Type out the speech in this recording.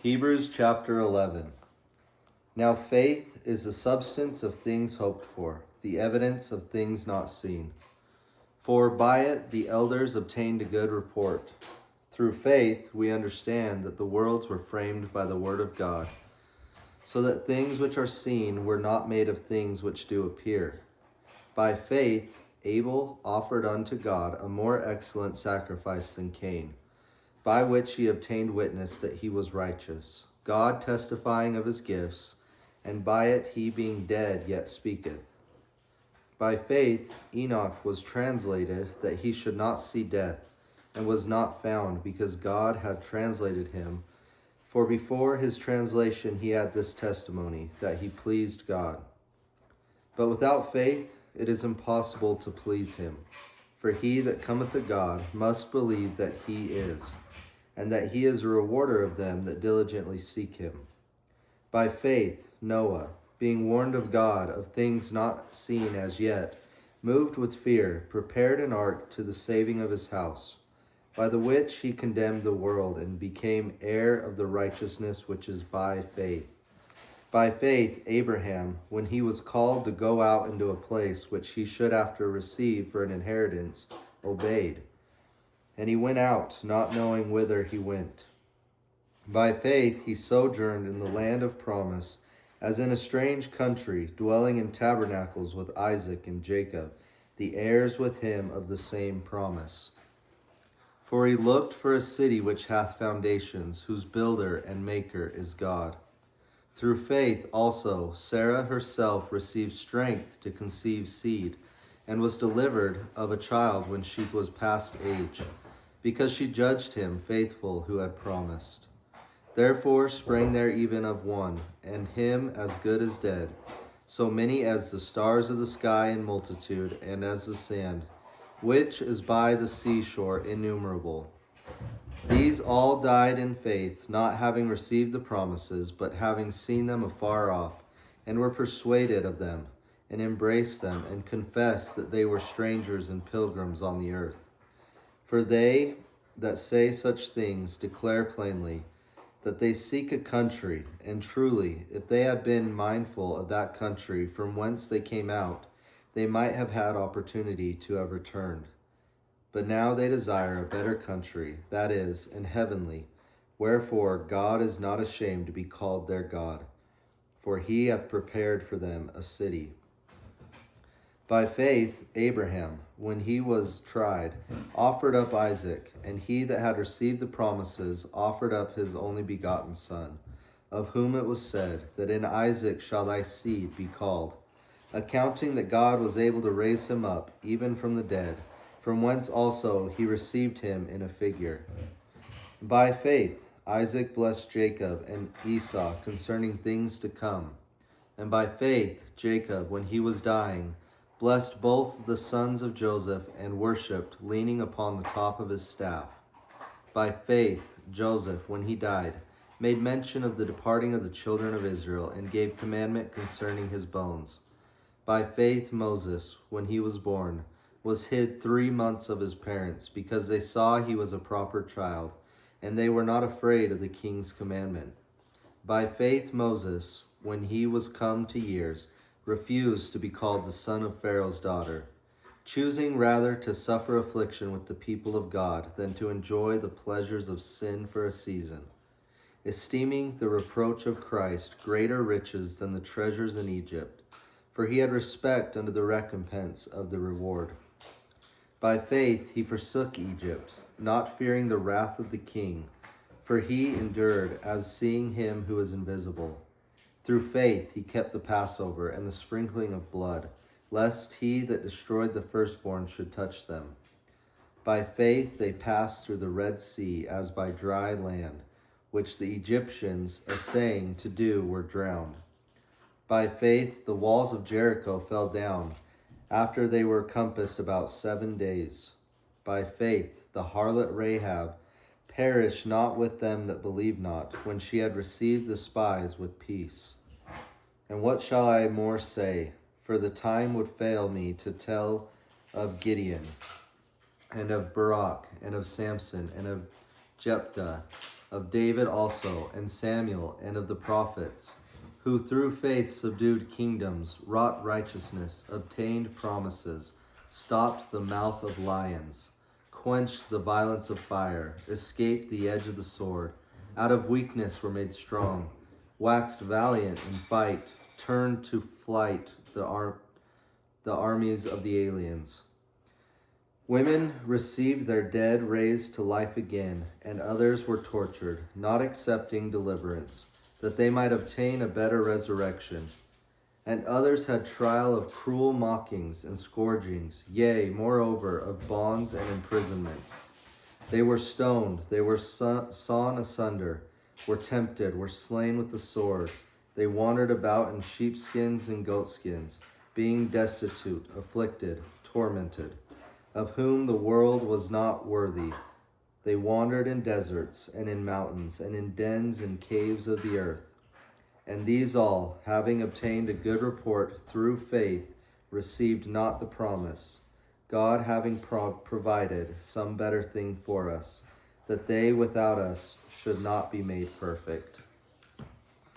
Hebrews chapter 11. Now faith is the substance of things hoped for, the evidence of things not seen. For by it the elders obtained a good report. Through faith we understand that the worlds were framed by the word of God, so that things which are seen were not made of things which do appear. By faith Abel offered unto God a more excellent sacrifice than Cain, by which he obtained witness that he was righteous, God testifying of his gifts, and by it he being dead yet speaketh. By faith Enoch was translated that he should not see death, and was not found, because God had translated him. For before his translation he had this testimony, that he pleased God. But without faith it is impossible to please him. For he that cometh to God must believe that he is, and that he is a rewarder of them that diligently seek him. By faith Noah, being warned of God of things not seen as yet, moved with fear, prepared an ark to the saving of his house, by the which he condemned the world, and became heir of the righteousness which is by faith. By faith Abraham, when he was called to go out into a place which he should after receive for an inheritance, obeyed. And he went out, not knowing whither he went. By faith he sojourned in the land of promise, as in a strange country, dwelling in tabernacles with Isaac and Jacob, the heirs with him of the same promise. For he looked for a city which hath foundations, whose builder and maker is God. Through faith also Sarah herself received strength to conceive seed, and was delivered of a child when she was past age, because she judged him faithful who had promised. Therefore sprang there even of one, and him as good as dead, so many as the stars of the sky in multitude, and as the sand, which is by the seashore innumerable. These all died in faith, not having received the promises, but having seen them afar off, and were persuaded of them, and embraced them, and confessed that they were strangers and pilgrims on the earth. For they that say such things declare plainly that they seek a country, and truly, if they had been mindful of that country from whence they came out, they might have had opportunity to have returned. But now they desire a better country, that is, an heavenly. Wherefore God is not ashamed to be called their God, for he hath prepared for them a city. By faith Abraham, when he was tried, offered up Isaac, and he that had received the promises offered up his only begotten son, of whom it was said, that in Isaac shall thy seed be called, accounting that God was able to raise him up even from the dead, from whence also he received him in a figure. By faith Isaac blessed Jacob and Esau concerning things to come. And by faith Jacob, when he was dying, blessed both the sons of Joseph, and worshipped, leaning upon the top of his staff. By faith Joseph, when he died, made mention of the departing of the children of Israel, and gave commandment concerning his bones. By faith Moses, when he was born, was hid 3 months of his parents, because they saw he was a proper child, and they were not afraid of the king's commandment. By faith Moses, when he was come to years, refused to be called the son of Pharaoh's daughter, choosing rather to suffer affliction with the people of God than to enjoy the pleasures of sin for a season, esteeming the reproach of Christ greater riches than the treasures in Egypt, for he had respect unto the recompense of the reward. By faith he forsook Egypt, not fearing the wrath of the king, for he endured as seeing him who is invisible. Through faith he kept the Passover and the sprinkling of blood, lest he that destroyed the firstborn should touch them. By faith they passed through the Red Sea as by dry land, which the Egyptians, essaying to do, were drowned. By faith the walls of Jericho fell down, after they were compassed about 7 days. By faith the harlot Rahab perished not with them that believed not, when she had received the spies with peace. And what shall I more say? For the time would fail me to tell of Gideon, and of Barak, and of Samson, and of Jephthah, of David also, and Samuel, and of the prophets, who through faith subdued kingdoms, wrought righteousness, obtained promises, stopped the mouth of lions, quenched the violence of fire, escaped the edge of the sword, out of weakness were made strong, waxed valiant in fight, turned to flight the armies of the aliens. Women received their dead raised to life again, and others were tortured, not accepting deliverance, that they might obtain a better resurrection. And others had trial of cruel mockings and scourgings, yea, moreover, of bonds and imprisonment. They were stoned, they were sawn asunder, were tempted, were slain with the sword. They wandered about in sheepskins and goatskins, being destitute, afflicted, tormented, of whom the world was not worthy. They wandered in deserts and in mountains and in dens and caves of the earth. And these all, having obtained a good report through faith, received not the promise, God having provided some better thing for us, that they without us should not be made perfect.